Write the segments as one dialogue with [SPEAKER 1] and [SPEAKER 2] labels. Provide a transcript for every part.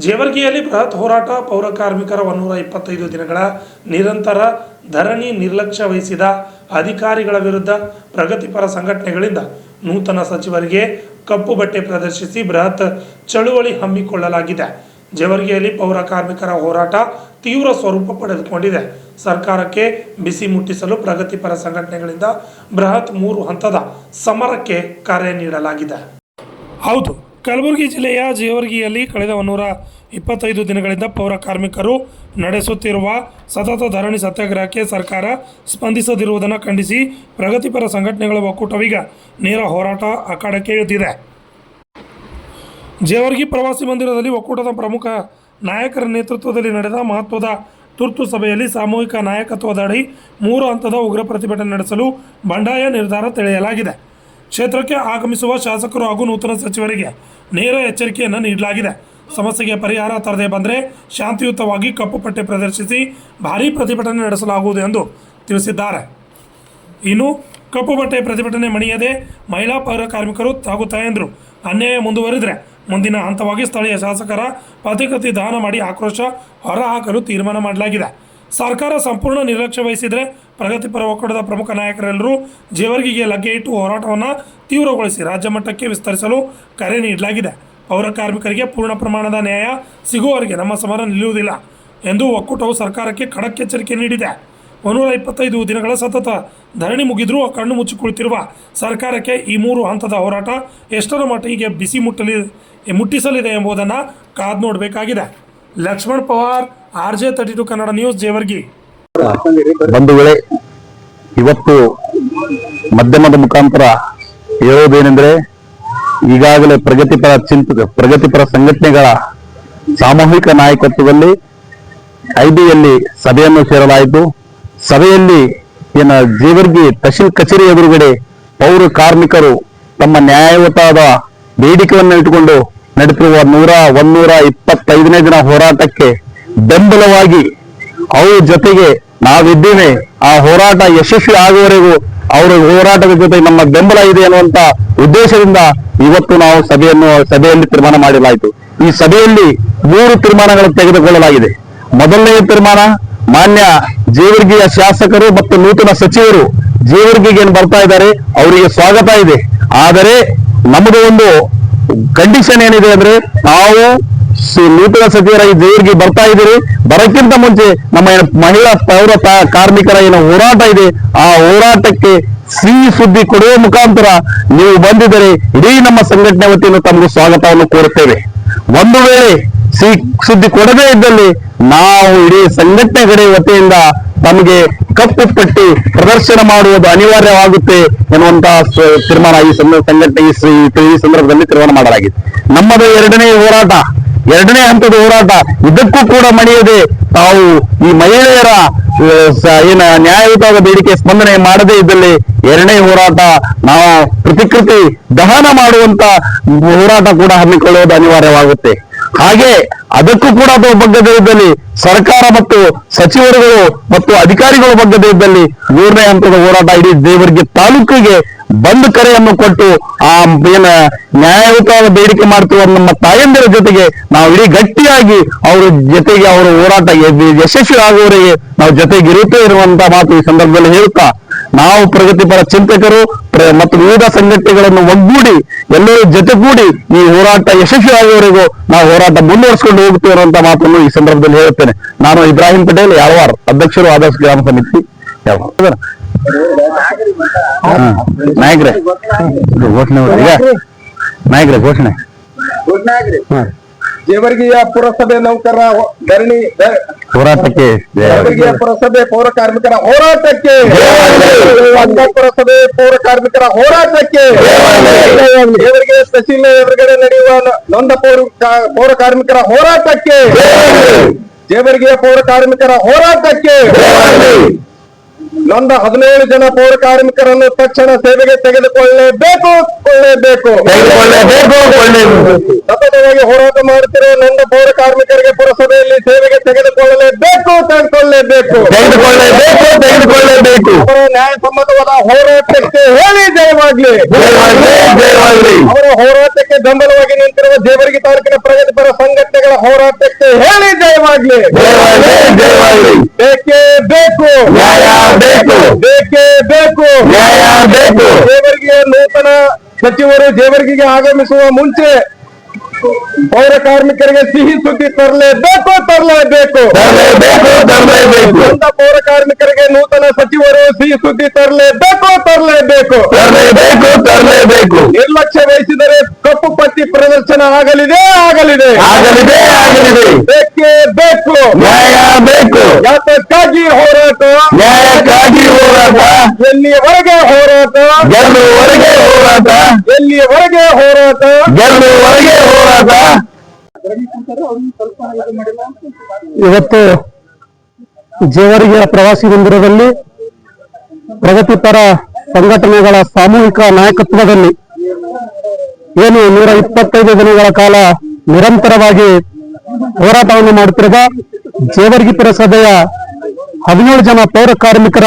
[SPEAKER 1] ಜೇವರ್ಗಿಯಲ್ಲಿ ಬೃಹತ್ ಹೋರಾಟ. ಪೌರ ಕಾರ್ಮಿಕರ 125 ದಿನಗಳ ನಿರಂತರ ಧರಣಿ ನಿರ್ಲಕ್ಷ್ಯ ವಹಿಸಿದ ಅಧಿಕಾರಿಗಳ ವಿರುದ್ಧ ಪ್ರಗತಿಪರ ಸಂಘಟನೆಗಳಿಂದ ನೂತನ ಸಚಿವರಿಗೆ ಕಪ್ಪು ಬಟ್ಟೆ ಪ್ರದರ್ಶಿಸಿ ಬೃಹತ್ ಚಳುವಳಿ ಹಮ್ಮಿಕೊಳ್ಳಲಾಗಿದೆ. ಜೇವರ್ಗಿಯಲ್ಲಿ ಪೌರ ಕಾರ್ಮಿಕರ ಹೋರಾಟ ತೀವ್ರ ಸ್ವರೂಪ ಪಡೆದುಕೊಂಡಿದೆ. ಸರ್ಕಾರಕ್ಕೆ ಬಿಸಿ ಮುಟ್ಟಿಸಲು ಪ್ರಗತಿಪರ ಸಂಘಟನೆಗಳಿಂದ ಬೃಹತ್ 3 ಹಂತದ ಸಮರಕ್ಕೆ ಕರೆ ನೀಡಲಾಗಿದೆ. ಹೌದು, ಕಲಬುರಗಿ ಜಿಲ್ಲೆಯ ಜೇವರ್ಗಿಯಲ್ಲಿ ಕಳೆದ 125 ದಿನಗಳಿಂದ ಪೌರ ಕಾರ್ಮಿಕರು ನಡೆಸುತ್ತಿರುವ ಸತತ ಧರಣಿ ಸತ್ಯಾಗ್ರಹಕ್ಕೆ ಸರ್ಕಾರ ಸ್ಪಂದಿಸದಿರುವುದನ್ನು ಖಂಡಿಸಿ ಪ್ರಗತಿಪರ ಸಂಘಟನೆಗಳ ಒಕ್ಕೂಟವೀಗ ನೇರ ಹೋರಾಟ ಅಖಾಡಕ್ಕೆ ಇಳಿದಿದೆ. ಜೇವರ್ಗಿ ಪ್ರವಾಸಿ ಮಂದಿರದಲ್ಲಿ ಒಕ್ಕೂಟದ ಪ್ರಮುಖ ನಾಯಕರ ನೇತೃತ್ವದಲ್ಲಿ ನಡೆದ ಮಹತ್ವದ ತುರ್ತು ಸಭೆಯಲ್ಲಿ ಸಾಮೂಹಿಕ ನಾಯಕತ್ವದಡಿ 3 ಹಂತದ ಉಗ್ರ ಪ್ರತಿಭಟನೆ ನಡೆಸಲು ಬಂಡಾಯ ನಿರ್ಧಾರ ತಿಳಿಯಲಾಗಿದೆ. ಕ್ಷೇತ್ರಕ್ಕೆ ಆಗಮಿಸುವ ಶಾಸಕರು ಹಾಗೂ ನೂತನ ಸಚಿವರಿಗೆ ನೇರ ಎಚ್ಚರಿಕೆಯನ್ನು ನೀಡಲಾಗಿದೆ. ಸಮಸ್ಯೆಗೆ ಪರಿಹಾರ ತರದೆ ಬಂದರೆ ಶಾಂತಿಯುತವಾಗಿ ಕಪ್ಪು ಪಟ್ಟೆ ಪ್ರದರ್ಶಿಸಿ ಭಾರೀ ಪ್ರತಿಭಟನೆ ನಡೆಸಲಾಗುವುದು ಎಂದು ತಿಳಿಸಿದ್ದಾರೆ. ಇನ್ನು ಕಪ್ಪು ಬಟ್ಟೆ ಪ್ರತಿಭಟನೆ ಮಣಿಯದೆ ಮಹಿಳಾ ಪೌರ ಕಾರ್ಮಿಕರು ಹಾಗೂ ತಾಯಂದಿರು ಅನ್ಯಾಯ ಮುಂದುವರಿದರೆ ಮುಂದಿನ ಹಂತವಾಗಿ ಸ್ಥಳೀಯ ಶಾಸಕರ ಪತಿಕತಿ ದಾನ ಮಾಡಿ ಆಕ್ರೋಶ ಹೊರಹಾಕಲು ತೀರ್ಮಾನ ಮಾಡಲಾಗಿದೆ. ಸರ್ಕಾರ ಸಂಪೂರ್ಣ ನಿರ್ಲಕ್ಷ್ಯ ವಹಿಸಿದರೆ ಪ್ರಗತಿಪರ ಒಕ್ಕೂಟದ ಪ್ರಮುಖ ನಾಯಕರೆಲ್ಲರೂ ಜೇವರ್ಗಿಗೆ ಲಗ್ಗೆ ಇಟ್ಟು ಹೋರಾಟವನ್ನು ತೀವ್ರಗೊಳಿಸಿ ರಾಜ್ಯ ಮಟ್ಟಕ್ಕೆ ವಿಸ್ತರಿಸಲು ಕರೆ ನೀಡಲಾಗಿದೆ. ಪೌರ ಕಾರ್ಮಿಕರಿಗೆ ಪೂರ್ಣ ಪ್ರಮಾಣದ ನ್ಯಾಯ ಸಿಗುವವರೆಗೆ ನಮ್ಮ ಸಮರ ನಿಲ್ಲುವುದಿಲ್ಲ ಎಂದು ಒಕ್ಕೂಟವು ಸರ್ಕಾರಕ್ಕೆ ಖಡಕ್ ಎಚ್ಚರಿಕೆ ನೀಡಿದೆ. 125 ದಿನಗಳ ಸತತ ಧರಣಿ ಮುಗಿದರೂ ಕಣ್ಣು ಮುಚ್ಚಿ ಕುಳಿತಿರುವ ಸರ್ಕಾರಕ್ಕೆ ಈ 3 ಹಂತದ ಹೋರಾಟ ಎಷ್ಟರ ಮಟ್ಟಿಗೆ ಬಿಸಿ ಮುಟ್ಟಿಸಲಿದೆ ಎಂಬುದನ್ನು ಕಾದು ನೋಡಬೇಕಾಗಿದೆ. Laxman Pawar, RJ32 Kannada news, Jevargi.
[SPEAKER 2] ಬಂಧುಗಳೇ, ಇವತ್ತು ಮಾಧ್ಯಮದ ಮುಖಾಂತರ ಹೇಳೋದೇನೆಂದರೆ, ಈಗಾಗಲೇ ಪ್ರಗತಿಪರ ಸಂಘಟನೆಗಳ ಸಾಮೂಹಿಕ ನಾಯಕತ್ವದಲ್ಲಿ ಐಬಿಯಲ್ಲಿ ಸಭೆಯನ್ನು ಸೇರಲಾಯಿತು. ಸಭೆಯಲ್ಲಿ ಜೇವರ್ಗಿ ತಹಶೀಲ್ ಕಚೇರಿ ಎದುರುಗಡೆ ಪೌರ ಕಾರ್ಮಿಕರು ತಮ್ಮ ನ್ಯಾಯಯುತವಾದ ಬೇಡಿಕೆಯನ್ನು ಇಟ್ಟುಕೊಂಡು ನಡೆಸಿರುವ 125ನೇ ದಿನ ಹೋರಾಟಕ್ಕೆ ಬೆಂಬಲವಾಗಿ ಅವ್ರ ಜೊತೆಗೆ ನಾವಿದ್ದೇವೆ, ಆ ಹೋರಾಟ ಯಶಸ್ವಿ ಆಗುವವರೆಗೂ ಅವರ ಹೋರಾಟದ ಜೊತೆ ನಮ್ಮ ಬೆಂಬಲ ಇದೆ ಅನ್ನುವಂತ ಉದ್ದೇಶದಿಂದ ಇವತ್ತು ನಾವು ಸಭೆಯಲ್ಲಿ ತೀರ್ಮಾನ ಮಾಡಲಾಯಿತು. ಈ ಸಭೆಯಲ್ಲಿ 3 ತೀರ್ಮಾನಗಳನ್ನು ತೆಗೆದುಕೊಳ್ಳಲಾಗಿದೆ. ಮೊದಲನೆಯ ತೀರ್ಮಾನ, ಮಾನ್ಯ ಜೇವರ್ಗಿಯ ಶಾಸಕರು ಮತ್ತು ನೂತನ ಸಚಿವರು ಜೇವರ್ಗಿಗೆ ಏನು ಬರ್ತಾ ಇದ್ದಾರೆ ಅವರಿಗೆ ಸ್ವಾಗತ ಇದೆ. ಆದರೆ ನಮ್ಮದು ಒಂದು ಕಂಡೀಷನ್ ಏನಿದೆ ಅಂದ್ರೆ, ನಾವು ನೂತನ ಸಚಿವರಾಗಿ ಜೇವರ್ಗಿ ಬರ್ತಾ ಇದ್ದೀರಿ, ಬರೋಕ್ಕಿಂತ ಮುಂಚೆ ನಮ್ಮ ಮಹಿಳಾ ಪೌರ ಕಾರ್ಮಿಕರ ಏನು ಹೋರಾಟ ಇದೆ ಆ ಹೋರಾಟಕ್ಕೆ ಸಿಹಿ ಸುದ್ದಿ ಕೊಡುವ ಮುಖಾಂತರ ನೀವು ಬಂದಿದ್ದರೆ ಇಡೀ ನಮ್ಮ ಸಂಘಟನೆ ವತಿಯಿಂದ ತಮಗೆ ಸ್ವಾಗತವನ್ನು ಕೋರುತ್ತೇವೆ. ಒಂದು ವೇಳೆ ಸಿಹಿ ಸುದ್ದಿ ಕೊಡದೇ ಇದ್ದಲ್ಲಿ ನಾವು ಇಡೀ ಸಂಘಟನೆಗಳ ವತಿಯಿಂದ ತಮಗೆ ಕಪ್ಪು ಪಟ್ಟಿ ಪ್ರದರ್ಶನ ಮಾಡುವುದು ಅನಿವಾರ್ಯವಾಗುತ್ತೆ ಎನ್ನುವಂತಹ ತೀರ್ಮಾನ ಈ ಸಂಘಟನೆ ಈ ಸಂದರ್ಭದಲ್ಲಿ ತೀರ್ಮಾನ ಮಾಡಲಾಗಿದೆ. ನಮ್ಮದು ಎರಡನೇ ಹಂತದ ಹೋರಾಟ. ಇದಕ್ಕೂ ಕೂಡ ಮಣಿಯದೆ ತಾವು ಈ ಮಹಿಳೆಯರ ನ್ಯಾಯಯುತವಾದ ಬೇಡಿಕೆ ಸ್ಪಂದನೆ ಮಾಡದೇ ಇದ್ದಲ್ಲಿ ಎರಡನೇ ಹೋರಾಟ ನಾವು ಪ್ರತಿಕೃತಿ ದಹನ ಮಾಡುವಂತ ಹೋರಾಟ ಕೂಡ ಹಮ್ಮಿಕೊಳ್ಳುವುದು ಅನಿವಾರ್ಯವಾಗುತ್ತೆ. ಹಾಗೆ ಅದಕ್ಕೂ ಕೂಡ ಬಗ್ಗದೇ ಇದ್ದಲ್ಲಿ ಸರ್ಕಾರ ಮತ್ತು ಸಚಿವರುಗಳು ಮತ್ತು ಅಧಿಕಾರಿಗಳು ಬಗ್ಗದೇ ಇದ್ದಲ್ಲಿ 3ನೇ ಹಂತದ ಹೋರಾಟ ಇಡೀ ಜೇವರ್ಗಿ ತಾಲೂಕಿಗೆ ಬಂದ್ ಕರೆಯನ್ನು ಕೊಟ್ಟು ಆ ನ್ಯಾಯಯುತವಾದ ಬೇಡಿಕೆ ಮಾಡ್ತಿರುವ ನಮ್ಮ ತಾಯಂದಿರ ಜೊತೆಗೆ ನಾವು ಇಡೀ ಗಟ್ಟಿಯಾಗಿ ಅವರ ಜೊತೆಗೆ ಅವರ ಹೋರಾಟ ಯಶಸ್ವಿ ಆಗುವವರೆಗೆ ನಾವು ಜೊತೆಗಿರುತ್ತೇವೆ ಇರುವಂತ ಮಾತು ಈ ಸಂದರ್ಭದಲ್ಲಿ ಹೇಳುತ್ತಾ, ನಾವು ಪ್ರಗತಿಪರ ಚಿಂತಕರು ಮತ್ತು ವಿವಿಧ ಸಂಘಟನೆಗಳನ್ನು ಒಗ್ಗೂಡಿ ಎಲ್ಲರೂ ಜೊತೆಗೂಡಿ ಈ ಹೋರಾಟ ಯಶಸ್ವಿ ಆಗುವವರೆಗೂ ನಾವು ಹೋರಾಟ ಮುಂದುವರಿಸಿಕೊಂಡು ಹೋಗುತ್ತೇವೆ ಅನ್ನುವಂತ ಮಾತನ್ನು ಈ ಸಂದರ್ಭದಲ್ಲಿ ಹೇಳುತ್ತೇನೆ. ನಾನು ಇಬ್ರಾಹಿಂ ಪಟೇಲ್, ಯಾಳವಾರ್, ಅಧ್ಯಕ್ಷರು ಆದರ್ಶ ಗ್ರಾಮ ಸಮಿತಿ ಯಾಳವಾರ್. ನಾಯಕರೇ ಘೋಷಣೆ
[SPEAKER 3] ಜೇವರ್ಗಿಯ ಪುರಸಭೆ ನೌಕರರ ಧರಣಿ
[SPEAKER 2] ಹೋರಾಟಕ್ಕೆ,
[SPEAKER 3] ಜೇವರ್ಗಿಯ ಪುರಸಭೆ ಪೌರ ಕಾರ್ಮಿಕರ ಹೋರಾಟಕ್ಕೆ, ಪುರಸಭೆ ಪೌರ ಕಾರ್ಮಿಕರ ಹೋರಾಟಕ್ಕೆ, ಜೇವರ್ಗಿಯ ತಹಶೀಲ್ ಎದುರುಗಡೆ ನಡೆಯುವ ನೊಂದ ಪೌರ ಕಾರ್ಮಿಕರ ಹೋರಾಟಕ್ಕೆ, ಜೇವರ್ಗಿಯ ಪೌರ ಕಾರ್ಮಿಕರ ಹೋರಾಟಕ್ಕೆ, ನೊಂದ 17 ಜನ ಪೌರ ಕಾರ್ಮಿಕರನ್ನು ತಕ್ಷಣ ಸೇವೆಗೆ ತೆಗೆದುಕೊಳ್ಳಲೇಬೇಕು. ಸತತವಾಗಿ ಹೋರಾಟ ಮಾಡುತ್ತಿರುವ ನೊಂದ ಪೌರ ಕಾರ್ಮಿಕರಿಗೆ ಪುರಸಭೆಯಲ್ಲಿ ಸೇವೆಗೆ ತೆಗೆದುಕೊಳ್ಳಲೇಬೇಕು. ಅವರ ನ್ಯಾಯಸಮ್ಮತವಾದ ಹೋರಾಟಕ್ಕೆ ಹೇಳಿ ಜಯವಾಗ್ಲಿ. ಅವರ ಹೋರಾಟಕ್ಕೆ ಬೆಂಬಲವಾಗಿ ನಿಂತಿರುವ ಜೇವರ್ಗಿ ತಾಲೂಕಿನ ಪ್ರಗತಿಪರ ಸಂಘಟನೆಗಳ ಹೋರಾಟಕ್ಕೆ ಹೇಳಿ ಜಯವಾಗ್ಲಿ. ಬೇಕೇ ಬೇಕು, ಬೇಕೇ ಬೇಕು. ಜೇವರ್ಗಿಯ ನೂತನ ಸಚಿವರು ಜೇವರ್ಗಿಗೆ ಆಗಮಿಸುವ ಮುಂಚೆ ಪೌರ ಕಾರ್ಮಿಕರಿಗೆ ಸಿಹಿ ಸುದ್ದಿ ತರಲೇಬೇಕು. ಸ್ವಂತ ಪೌರ ಕಾರ್ಮಿಕರಿಗೆ ನೂತನ ಸಚಿವರು ಸಿಹಿ ಸುದ್ದಿ ತರಲೇಬೇಕು. ನಿರ್ಲಕ್ಷ್ಯ ವಹಿಸಿದರೆ ಕಪ್ಪು ಪಟ್ಟಿ ಪ್ರದರ್ಶನ ಆಗಲಿದೆ. ಬೇಕೇ ಬೇಕು. ಯಾತಕ್ಕಾಗಿ ಹೋರಾಟ? ಎಲ್ಲಿಯವರೆಗೆ ಹೋರಾಟ?
[SPEAKER 2] ಇವತ್ತು ಜೇವರ್ಗಿಯ ಪ್ರವಾಸಿ ಮಂದಿರದಲ್ಲಿ ಪ್ರಗತಿಪರ ಸಂಘಟನೆಗಳ ಸಾಮೂಹಿಕ ನಾಯಕತ್ವದಲ್ಲಿ ಏನು 125 ದಿನಗಳ ಕಾಲ ನಿರಂತರವಾಗಿ ಹೋರಾಟವನ್ನು ಮಾಡುತ್ತಿರುವ ಜೇವರ್ಗಿ ಪುರಸಭೆಯ 17 ಜನ ಪೌರ ಕಾರ್ಮಿಕರ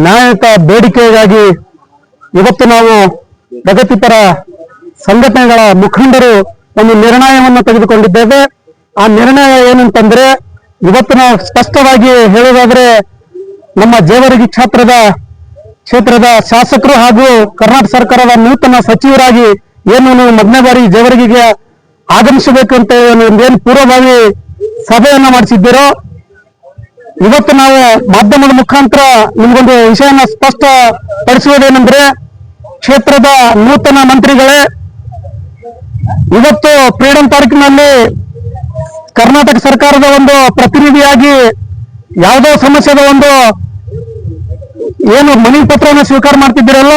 [SPEAKER 2] ನ್ಯಾಯಯುತ ಬೇಡಿಕೆಗಾಗಿ ಇವತ್ತು ನಾವು ಪ್ರಗತಿಪರ ಸಂಘಟನೆಗಳ ಮುಖಂಡರು ಒಂದು ನಿರ್ಣಯವನ್ನು ತೆಗೆದುಕೊಂಡಿದ್ದೇವೆ. ಆ ನಿರ್ಣಯ ಏನಂತಂದ್ರೆ, ಇವತ್ತು ನಾವು ಸ್ಪಷ್ಟವಾಗಿ ಹೇಳುವುದಾದ್ರೆ, ನಮ್ಮ ಜೇವರ್ಗಿ ಕ್ಷೇತ್ರದ ಶಾಸಕರು ಹಾಗೂ ಕರ್ನಾಟಕ ಸರ್ಕಾರದ ನೂತನ ಸಚಿವರಾಗಿ ಏನು ನೀವು ಮೊದಲನೇ ಬಾರಿ ಜೇವರ್ಗಿಗೆ ಆಗಮಿಸಬೇಕು ಅಂತ ಏನು ಪೂರ್ವಭಾವಿ ಸಭೆಯನ್ನ ಮಾಡಿಸಿದ್ದೀರೋ, ಇವತ್ತು ನಾವು ಮಾಧ್ಯಮದ ಮುಖಾಂತರ ನಿಮ್ಗೊಂದು ವಿಷಯನ ಸ್ಪಷ್ಟಪಡಿಸುವುದೇನೆಂದ್ರೆ, ಕ್ಷೇತ್ರದ ನೂತನ ಮಂತ್ರಿಗಳೇ, ಇವತ್ತು ಫ್ರೀಡಂ ತಾಲೂಕಿನಲ್ಲಿ ಕರ್ನಾಟಕ ಸರ್ಕಾರದ ಒಂದು ಪ್ರತಿನಿಧಿಯಾಗಿ ಯಾವುದೋ ಸಮಸ್ಯೆದ ಒಂದು ಏನು ಮನವಿ ಪತ್ರವನ್ನು ಸ್ವೀಕಾರ ಮಾಡ್ತಿದ್ದೀರಲ್ಲ,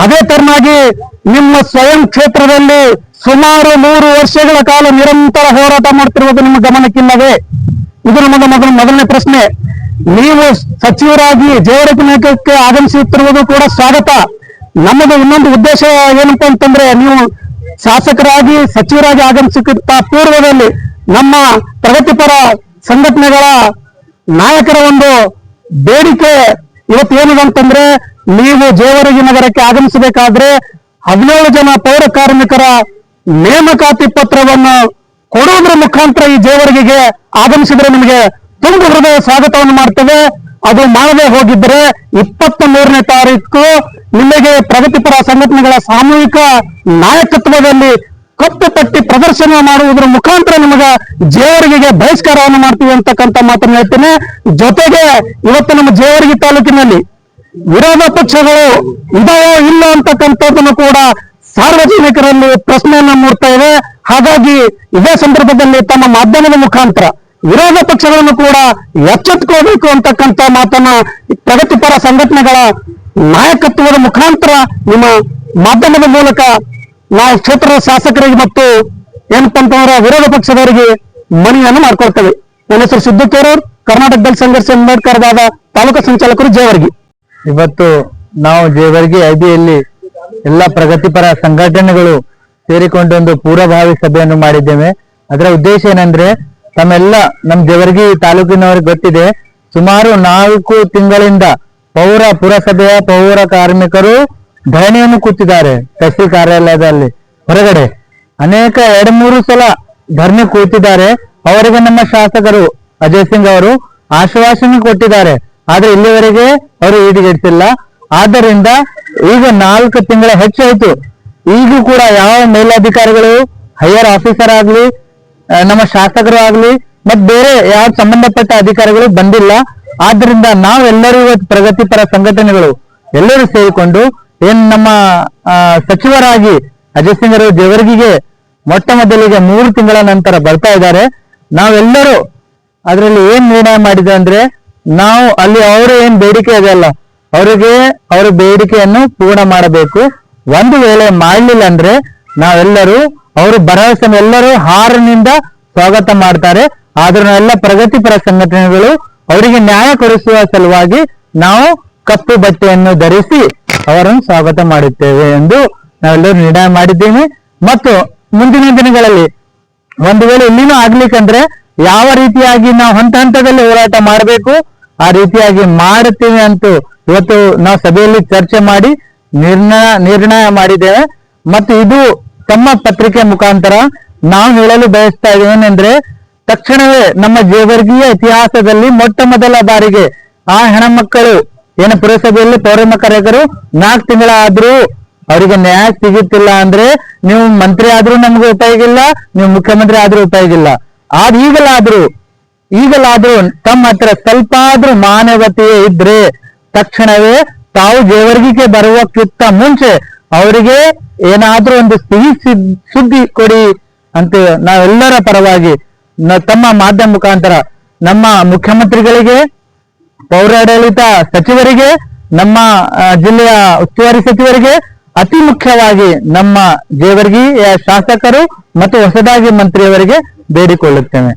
[SPEAKER 2] ಅದೇ ತರನಾಗಿ ನಿಮ್ಮ ಸ್ವಯಂ ಕ್ಷೇತ್ರದಲ್ಲಿ ಸುಮಾರು 3 ವರ್ಷಗಳ ಕಾಲ ನಿರಂತರ ಹೋರಾಟ ಮಾಡ್ತಿರುವುದು ನಿಮ್ಮ ಗಮನಕ್ಕಿಲ್ಲವೇ? ಇದು ನಮ್ಮ ಮೊದಲನೇ ಪ್ರಶ್ನೆ. ನೀವು ಸಚಿವರಾಗಿ ಜೇವರ್ಗಿ ನಾಯಕಕ್ಕೆ ಆಗಮಿಸುತ್ತಿರುವುದು ಕೂಡ ಸ್ವಾಗತ. ನಮ್ಮದು ಇನ್ನೊಂದು ಉದ್ದೇಶ ಏನಂತ ಅಂತಂದ್ರೆ, ನೀವು ಶಾಸಕರಾಗಿ ಸಚಿವರಾಗಿ ಆಗಮಿಸಕ್ಕಿಂತ ಪೂರ್ವದಲ್ಲಿ ನಮ್ಮ ಪ್ರಗತಿಪರ ಸಂಘಟನೆಗಳ ನಾಯಕರ ಒಂದು ಬೇಡಿಕೆ ಇವತ್ತು ಏನಿದೆ ಅಂತಂದ್ರೆ, ನೀವು ಜೇವರ್ಗಿ ನಗರಕ್ಕೆ ಆಗಮಿಸಬೇಕಾದ್ರೆ 17 ಜನ ಪೌರ ಕಾರ್ಮಿಕರ ನೇಮಕಾತಿ ಪತ್ರವನ್ನು ಕೊಡುವುದರ ಮುಖಾಂತರ ಈ ಜೇವರ್ಗಿಗೆ ಆಗಮಿಸಿದ್ರೆ ನಿಮಗೆ ತುಂಬ ಹೃದಯ ಸ್ವಾಗತವನ್ನು ಮಾಡ್ತೇವೆ. ಅದು ಮಾಡದೆ ಹೋಗಿದ್ರೆ 23ನೇ ತಾರೀಕು ನಿಮಗೆ ಪ್ರಗತಿಪರ ಸಂಘಟನೆಗಳ ಸಾಮೂಹಿಕ ನಾಯಕತ್ವದಲ್ಲಿ ಕಪ್ಪು ಪಟ್ಟಿ ಪ್ರದರ್ಶನ ಮಾಡುವುದರ ಮುಖಾಂತರ ನಿಮಗೆ ಜೇವರ್ಗಿಗೆ ಬಹಿಷ್ಕಾರವನ್ನು ಮಾಡ್ತೀವಿ ಅಂತಕ್ಕಂಥ ಮಾತನ್ನು ಹೇಳ್ತೇನೆ. ಜೊತೆಗೆ ಇವತ್ತು ನಮ್ಮ ಜೇವರ್ಗಿ ತಾಲೂಕಿನಲ್ಲಿ ವಿರೋಧ ಪಕ್ಷಗಳು ಇದಾವೋ ಇಲ್ಲ ಅಂತಕ್ಕಂಥದ್ದನ್ನು ಕೂಡ ಸಾರ್ವಜನಿಕರಲ್ಲಿ ಪ್ರಶ್ನೆಯನ್ನ ಮೂಡ್ತಾ ಇದೆ. ಹಾಗಾಗಿ ಇದೇ ಸಂದರ್ಭದಲ್ಲಿ ತಮ್ಮ ಮಾಧ್ಯಮದ ಮುಖಾಂತರ ವಿರೋಧ ಪಕ್ಷಗಳನ್ನು ಕೂಡ ಎಚ್ಚೆತ್ತುಕೋಬೇಕು ಅಂತಕ್ಕಂಥ ಮಾತನ್ನ ಪ್ರಗತಿಪರ ಸಂಘಟನೆಗಳ ನಾಯಕತ್ವದ ಮುಖಾಂತರ ನಿಮ್ಮ ಮಾಧ್ಯಮದ ಮೂಲಕ ನಾವು ಕ್ಷೇತ್ರದ ಶಾಸಕರಿಗೆ ಮತ್ತು ಏನಪ್ಪಾ ಅಂತಂದ್ರೆ ವಿರೋಧ ಪಕ್ಷದವರಿಗೆ ಮನವಿಯನ್ನು ಮಾಡ್ಕೊಳ್ತೇವೆ. ನನ್ನ ಹೆಸರು ಸಿದ್ದೇಶ್ವರ್, ಕರ್ನಾಟಕ ದಲಿತ ಸಂಘರ್ಷ ಅಂಬೇಡ್ಕರ್ವಾದ ತಾಲೂಕು ಸಂಚಾಲಕರು ಜೇವರ್ಗಿ.
[SPEAKER 4] ಇವತ್ತು ನಾವು ಜೇವರ್ಗಿ ಐಬಿಯಲ್ಲಿ ಎಲ್ಲ ಪ್ರಗತಿಪರ ಸಂಘಟನೆಗಳು ಸೇರಿಕೊಂಡು ಒಂದು ಪೂರ್ವಭಾವಿ ಸಭೆಯನ್ನು ಮಾಡಿದ್ದೇವೆ. ಅದರ ಉದ್ದೇಶ ಏನಂದ್ರೆ, ತಮ್ಮೆಲ್ಲ ನಮ್ಮ ಜೇವರ್ಗಿ ತಾಲೂಕಿನವರಿಗೆ ಗೊತ್ತಿದೆ, ಸುಮಾರು 4 ತಿಂಗಳಿಂದ ಪುರಸಭೆಯ ಪೌರ ಕಾರ್ಮಿಕರು ಧರಣಿಯನ್ನು ಕೂತಿದ್ದಾರೆ. ತಹಸೀಲ್ ಕಾರ್ಯಾಲಯದಲ್ಲಿ ಹೊರಗಡೆ ಅನೇಕ 2-3 ಸಲ ಧರಣಿ ಕೂತಿದ್ದಾರೆ. ಅವರಿಗೆ ನಮ್ಮ ಶಾಸಕರು ಅಜಯ್ ಸಿಂಗ್ ಅವರು ಆಶ್ವಾಸನೆ ಕೊಟ್ಟಿದ್ದಾರೆ, ಆದ್ರೆ ಇಲ್ಲಿವರೆಗೆ ಅವರು ಈಡೇರಿಸಿಲ್ಲ. ಆದ್ದರಿಂದ ಈಗ 4 ತಿಂಗಳ ಹೆಚ್ಚಾಯ್ತು. ಈಗೂ ಕೂಡ ಯಾವ ಮೇಲಧಿಕಾರಿಗಳು, ಹೈಯರ್ ಆಫೀಸರ್ ಆಗ್ಲಿ, ನಮ್ಮ ಶಾಸಕರು ಆಗ್ಲಿ, ಮತ್ ಬೇರೆ ಯಾವ ಸಂಬಂಧಪಟ್ಟ ಅಧಿಕಾರಿಗಳು ಬಂದಿಲ್ಲ. ಆದ್ರಿಂದ ನಾವೆಲ್ಲರೂ ಇವತ್ತು ಪ್ರಗತಿಪರ ಸಂಘಟನೆಗಳು ಎಲ್ಲರೂ ಸೇರಿಕೊಂಡು ಏನ್ ನಮ್ಮ ಸಚಿವರಾಗಿ ಅಜಯ್ ಸಿಂಗ್ ಅವರು ಜೇವರ್ಗಿಗೆ ಮೊಟ್ಟ ಮೊದಲಿಗೆ 3 ತಿಂಗಳ ನಂತರ ಬರ್ತಾ ಇದ್ದಾರೆ. ನಾವೆಲ್ಲರೂ ಅದರಲ್ಲಿ ಏನ್ ನಿರ್ಣಯ ಮಾಡಿದೆ ಅಂದ್ರೆ, ನಾವು ಅಲ್ಲಿ ಅವರು ಏನ್ ಬೇಡಿಕೆ ಇದೆಯಲ್ಲ, ಅವರಿಗೆ ಅವರ ಬೇಡಿಕೆಯನ್ನು ಪೂರ್ಣ ಮಾಡಬೇಕು. ಒಂದು ವೇಳೆ ಮಾಡಲಿಲ್ಲ ಅಂದ್ರೆ ನಾವೆಲ್ಲರೂ ಅವರು ಭರವಸೆ ಎಲ್ಲರೂ ಹಾರನಿಂದ ಸ್ವಾಗತ ಮಾಡ್ತಾರೆ. ಆದ್ರೂ ಎಲ್ಲ ಪ್ರಗತಿಪರ ಸಂಘಟನೆಗಳು ಅವರಿಗೆ ನ್ಯಾಯ ಕೊಡಿಸುವ ಸಲುವಾಗಿ ನಾವು ಕಪ್ಪು ಬಟ್ಟೆಯನ್ನು ಧರಿಸಿ ಅವರನ್ನು ಸ್ವಾಗತ ಮಾಡುತ್ತೇವೆ ಎಂದು ನಾವೆಲ್ಲರೂ ನಿರ್ಣಯ ಮಾಡಿದ್ದೇವೆ. ಮತ್ತು ಮುಂದಿನ ದಿನಗಳಲ್ಲಿ ಒಂದು ವೇಳೆ ಇಲ್ಲಿನೂ ಆಗ್ಲಿಕ್ಕಂದ್ರೆ ಯಾವ ರೀತಿಯಾಗಿ ನಾವು ಹಂತ ಹಂತದಲ್ಲಿ ಹೋರಾಟ ಮಾಡಬೇಕು ಆ ರೀತಿಯಾಗಿ ಮಾಡುತ್ತೇವೆ ಅಂತೂ ಇವತ್ತು ನಾವು ಸಭೆಯಲ್ಲಿ ಚರ್ಚೆ ಮಾಡಿ ನಿರ್ಣಯ ಮಾಡಿದ್ದೇವೆ. ಮತ್ತು ಇದು ತಮ್ಮ ಪತ್ರಿಕೆ ಮುಖಾಂತರ ನಾವು ಹೇಳಲು ಬಯಸ್ತಾ ಇದ್ದೇನೆಂದ್ರೆ, ತಕ್ಷಣವೇ ನಮ್ಮ ಜೇವರ್ಗಿಯ ಇತಿಹಾಸದಲ್ಲಿ ಮೊಟ್ಟ ಮೊದಲ ಬಾರಿಗೆ ಆ ಹೆಣ್ಮಕ್ಕಳು ಏನು ಪುರಸಭೆಯಲ್ಲಿ ಪೌರಕಾರ್ಯಕರು 4 ತಿಂಗಳಾದ್ರೂ ಅವರಿಗೆ ನ್ಯಾಯ ಸಿಗುತ್ತಿಲ್ಲ ಅಂದ್ರೆ, ನೀವು ಮಂತ್ರಿ ಆದ್ರೂ ನಮ್ಗೆ ಉಪಯೋಗ ಇಲ್ಲ, ನೀವು ಮುಖ್ಯಮಂತ್ರಿ ಆದ್ರೂ ಉಪಯೋಗ ಇಲ್ಲ. ಈಗಲಾದ್ರೂ ತಮ್ಮ ಹತ್ರ ಸ್ವಲ್ಪ ಆದ್ರೂ ಮಾನವತೆಯೇ ಇದ್ರೆ ತಕ್ಷಣವೇ ತಾವು ಜೇವರ್ಗಿಗೆ ಬರುವಕ್ಕಿಂತ ಮುಂಚೆ ಅವರಿಗೆ ಏನಾದ್ರೂ ಒಂದು ಸಿಹಿ ಸುದ್ದಿ ಕೊಡಿ ಅಂತ ನಾವೆಲ್ಲರ ಪರವಾಗಿ ತಮ್ಮ ಮಾಧ್ಯಮ ಮುಖಾಂತರ ನಮ್ಮ ಮುಖ್ಯಮಂತ್ರಿಗಳಿಗೆ, ಪೌರಾಡಳಿತ ಸಚಿವರಿಗೆ, ನಮ್ಮ ಜಿಲ್ಲೆಯ ಉಸ್ತುವಾರಿ ಸಚಿವರಿಗೆ, ಅತಿ ಮುಖ್ಯವಾಗಿ ನಮ್ಮ ಜೇವರ್ಗಿಯ ಶಾಸಕರು ಮತ್ತು ಹೊಸದಾಗಿ ಮಂತ್ರಿಯವರಿಗೆ ಬೇಡಿಕೊಳ್ಳುತ್ತೇವೆ.